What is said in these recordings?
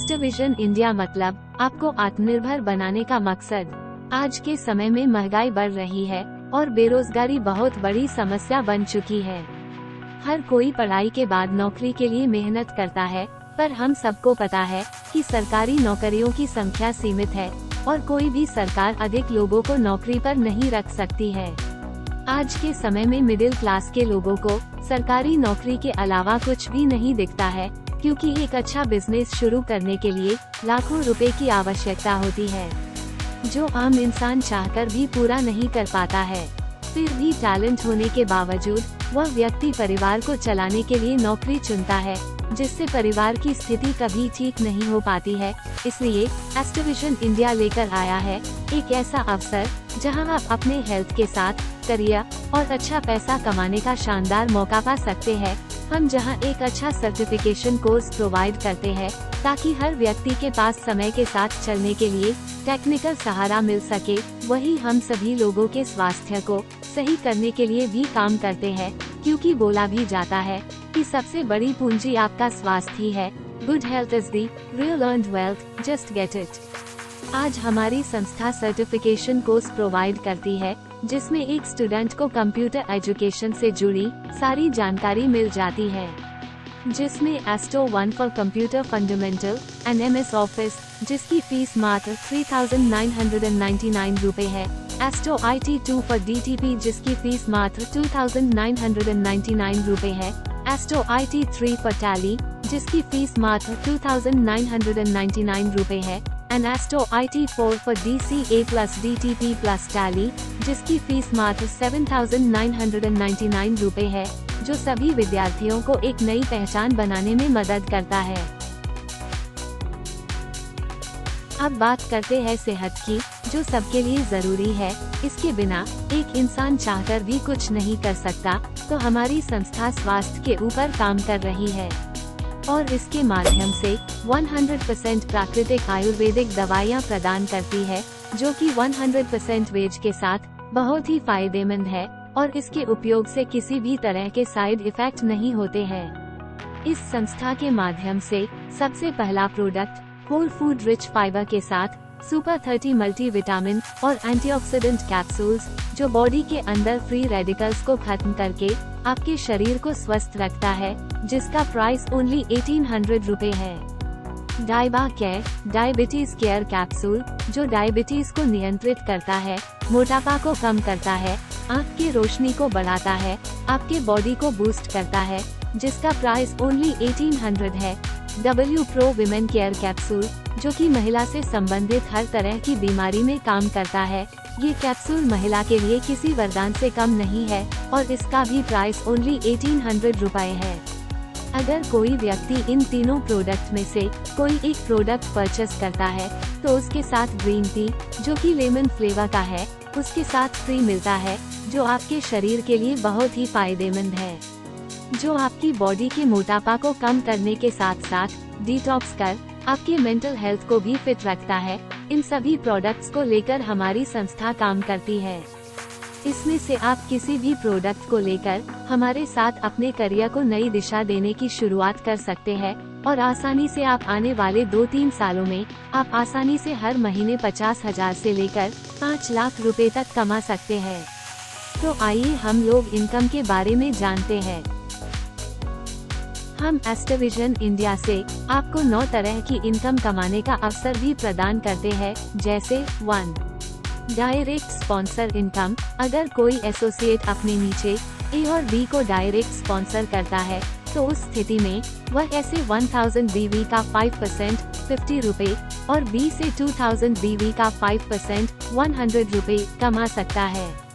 एस्टविजन India मतलब आपको आत्मनिर्भर बनाने का मकसद। आज के समय में महंगाई बढ़ रही है और बेरोजगारी बहुत बड़ी समस्या बन चुकी है। हर कोई पढ़ाई के बाद नौकरी के लिए मेहनत करता है, पर हम सबको पता है कि सरकारी नौकरियों की संख्या सीमित है और कोई भी सरकार अधिक लोगों को नौकरी पर नहीं रख सकती है। आज के समय में मिडिल क्लास के लोगों को सरकारी नौकरी के अलावा कुछ भी नहीं दिखता है, क्योंकि एक अच्छा बिजनेस शुरू करने के लिए लाखों रुपए की आवश्यकता होती है, जो आम इंसान चाहकर भी पूरा नहीं कर पाता है। फिर भी टैलेंट होने के बावजूद वह व्यक्ति परिवार को चलाने के लिए नौकरी चुनता है, जिससे परिवार की स्थिति कभी ठीक नहीं हो पाती है। इसलिए एस्टविजन इंडिया लेकर आया है एक ऐसा अवसर जहां आप अपने हेल्थ के साथ करियर और अच्छा पैसा कमाने का शानदार मौका पा सकते हैं। हम जहां एक अच्छा सर्टिफिकेशन कोर्स प्रोवाइड करते हैं, ताकि हर व्यक्ति के पास समय के साथ चलने के लिए टेक्निकल सहारा मिल सके। वही हम सभी लोगों के स्वास्थ्य को सही करने के लिए भी काम करते हैं, क्योंकि बोला भी जाता है कि सबसे बड़ी पूंजी आपका स्वास्थ्य ही है। Good health is the real earned wealth, just get it. आज हमारी संस्था सर्टिफिकेशन कोर्स प्रोवाइड करती है, जिसमें एक स्टूडेंट को कंप्यूटर एजुकेशन से जुड़ी सारी जानकारी मिल जाती है, जिसमें एस्टो 1 for computer fundamental and MS office, जिसकी फीस मात्र 3,999 रुपए है। एस्टो IT 2 फॉर DTP, जिसकी फीस मात्र 2,999 रुपए है। एस्टो IT 3 फॉर टैली, जिसकी फीस मात्र 2,999 रुपए है। एंड एस्टो IT 4 for DCA plus DTP plus tally, जिसकी फीस मात्र 7,999 रुपए है, जो सभी विद्यार्थियों को एक नई पहचान बनाने में मदद करता है। अब बात करते हैं सेहत की, जो सबके लिए जरूरी है। इसके बिना एक इंसान चाहकर भी कुछ नहीं कर सकता, तो हमारी संस्था स्वास्थ्य के ऊपर काम कर रही है और इसके माध्यम से 100% प्राकृतिक आयुर्वेदिक दवाइयाँ प्रदान करती है, जो कि 100% वेज के साथ बहुत ही फायदेमंद है और इसके उपयोग से किसी भी तरह के साइड इफेक्ट नहीं होते हैं। इस संस्था के माध्यम से सबसे पहला product whole food rich fibre के साथ सुपर 30 मल्टीविटामिन और एंटीऑक्सीडेंट कैप्सूल्स, जो बॉडी के अंदर फ्री रेडिकल्स को खत्म करके आपके शरीर को स्वस्थ रखता है, जिसका प्राइस ओनली 1800 रुपए है। डाइबा केयर डायबिटीज केयर कैप्सूल, जो डायबिटीज को नियंत्रित करता है, मोटापा को कम करता है, आँख की रोशनी को बढ़ाता है, आपके बॉडी को बूस्ट करता है, जिसका प्राइस ओनली 1800 है। W Pro women care capsule, जो कि महिला से संबंधित हर तरह की बीमारी में काम करता है। ये कैप्सूल महिला के लिए किसी वरदान से कम नहीं है और इसका भी प्राइस ओनली 1800 रुपए है। अगर कोई व्यक्ति इन तीनों प्रोडक्ट में से कोई एक प्रोडक्ट परचेस करता है, तो उसके साथ ग्रीन टी, जो कि लेमन फ्लेवर का है, उसके साथ फ्री मिलता है, जो आपके शरीर के लिए बहुत ही फायदेमंद है, जो आपकी बॉडी के मोटापा को कम करने के साथ साथ डिटॉक्स कर आपके मेंटल हेल्थ को भी फिट रखता है। इन सभी प्रोडक्ट्स को लेकर हमारी संस्था काम करती है। इसमें से आप किसी भी प्रोडक्ट को लेकर हमारे साथ अपने करियर को नई दिशा देने की शुरुआत कर सकते हैं और आसानी से आप आने वाले 2-3 सालों में आप आसानी से हर महीने 50,000 से लेकर 5 लाख रुपए तक कमा सकते हैं। तो आइए हम लोग इनकम के बारे में जानते हैं। हम एस्टविजन इंडिया से आपको 9 तरह की इनकम कमाने का अवसर भी प्रदान करते हैं, जैसे 1. Direct sponsor income. अगर कोई एसोसिएट अपने नीचे A और B को डायरेक्ट स्पॉन्सर करता है, तो उस स्थिति में वह ऐसे 1000 BV का 5% 50 रुपए और B से 2000 BV का 5% 100 रुपए कमा सकता है।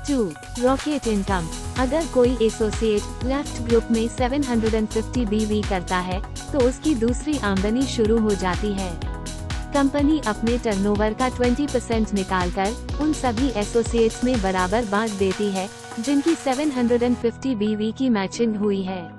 2. Rocket income. अगर कोई एसोसिएट लेफ्ट ग्रुप में 750 BV करता है, तो उसकी दूसरी आमदनी शुरू हो जाती है। कंपनी अपने टर्नओवर का 20% निकालकर उन सभी एसोसिएट्स में बराबर बांट देती है, जिनकी 750 BV की मैचिंग हुई है।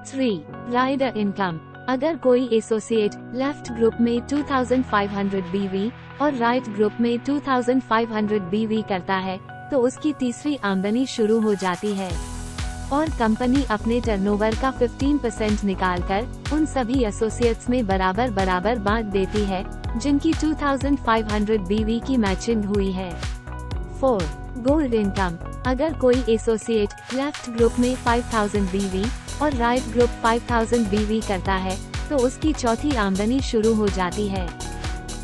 3. Rider income. अगर कोई एसोसिएट लेफ्ट ग्रुप में 2500 BV और राइट ग्रुप में 2500 BV करता है, तो उसकी तीसरी आमदनी शुरू हो जाती है। और कंपनी अपने टर्नओवर का 15% निकालकर उन सभी एसोसिएट्स में बराबर बराबर बांट देती है जिनकी 2500 बीवी की मैचिंग हुई है। 4. Gold income. अगर कोई एसोसिएट लेफ्ट ग्रुप में 5000 बीवी और राइट ग्रुप 5000 बीवी करता है तो उसकी चौथी आमदनी शुरू हो जाती है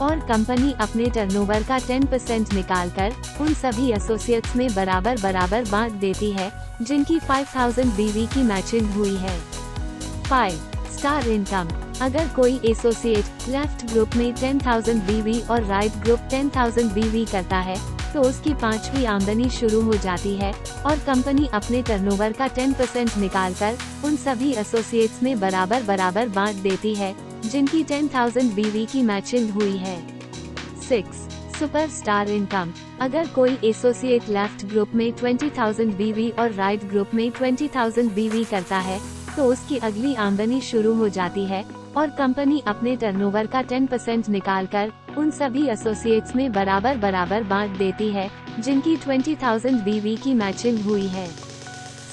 और कंपनी अपने टर्नओवर का 10% निकालकर उन सभी एसोसिएट्स में बराबर बराबर बांट देती है जिनकी 5000 बीवी की मैचिंग हुई है। 5. Star income. अगर कोई एसोसिएट लेफ्ट ग्रुप में 10,000 बीवी और राइट ग्रुप 10,000 बीवी करता है तो उसकी पांचवी आमदनी शुरू हो जाती है और कंपनी अपने टर्नओवर का 10% निकालकर उन सभी एसोसिएट्स में बराबर बराबर बांट देती है जिनकी 10,000 बीवी की मैचिंग हुई है। 6. Super star income. अगर कोई एसोसिएट लेफ्ट ग्रुप में 20,000 बीवी और राइट ग्रुप में 20,000 बीवी करता है तो उसकी अगली आमदनी शुरू हो जाती है और कंपनी अपने टर्नओवर का 10% निकालकर उन सभी एसोसिएट्स में बराबर बराबर बांट देती है जिनकी 20,000 बीवी की मैचिंग हुई है।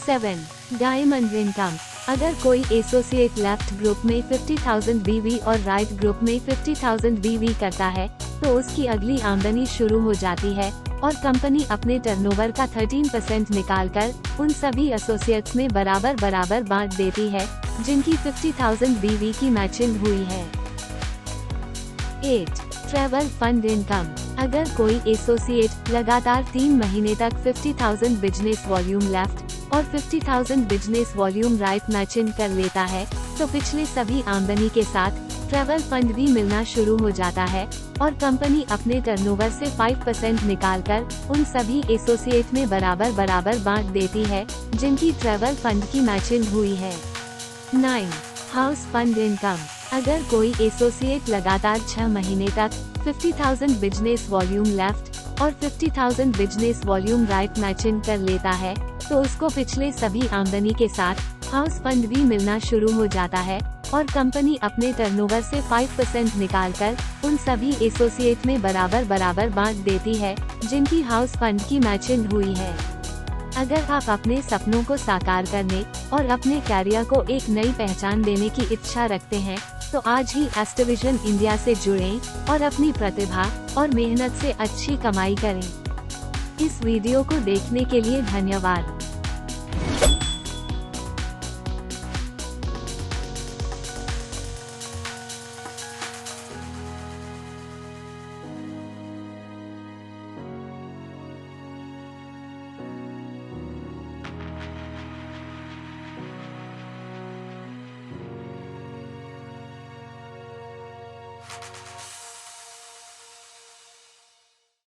7. Diamond income. अगर कोई एसोसिएट लेफ्ट ग्रुप में 50,000 बीवी और राइट ग्रुप में 50,000 बीवी करता है तो उसकी अगली आमदनी शुरू हो जाती है और कंपनी अपने टर्नओवर का 13% निकालकर उन सभी एसोसिएट्स में बराबर बराबर बांट देती है जिनकी 50,000 बीवी की मैचिंग हुई है। 8. Travel fund income. अगर कोई एसोसिएट लगातार 3 महीने तक 50,000 बिजनेस वॉल्यूम लेफ्ट और 50,000 बिजनेस वॉल्यूम राइट मैचिंग कर लेता है तो पिछले सभी आमदनी के साथ ट्रैवल फंड भी मिलना शुरू हो जाता है और कंपनी अपने टर्नओवर से 5% निकालकर उन सभी एसोसिएट में बराबर बराबर बांट देती है जिनकी ट्रैवल फंड की मैचिंग हुई है। 9. House fund income. अगर कोई एसोसिएट लगातार 6 महीने तक 50,000 बिजनेस वॉल्यूम लेफ्ट और 50,000 बिजनेस वॉल्यूम राइट मैचिंग कर लेता है तो उसको पिछले सभी आमदनी के साथ हाउस फंड भी मिलना शुरू हो जाता है और कंपनी अपने टर्नओवर से 5% निकालकर उन सभी एसोसिएट में बराबर बराबर बांट देती है जिनकी हाउस फंड की मैचिंग हुई है। अगर आप अपने सपनों को साकार करने और अपने कैरियर को एक नई पहचान देने की इच्छा रखते हैं तो आज ही एस्ट्रोविजन इंडिया से जुड़ें और अपनी प्रतिभा और मेहनत से अच्छी कमाई करें। इस वीडियो को देखने के लिए धन्यवाद।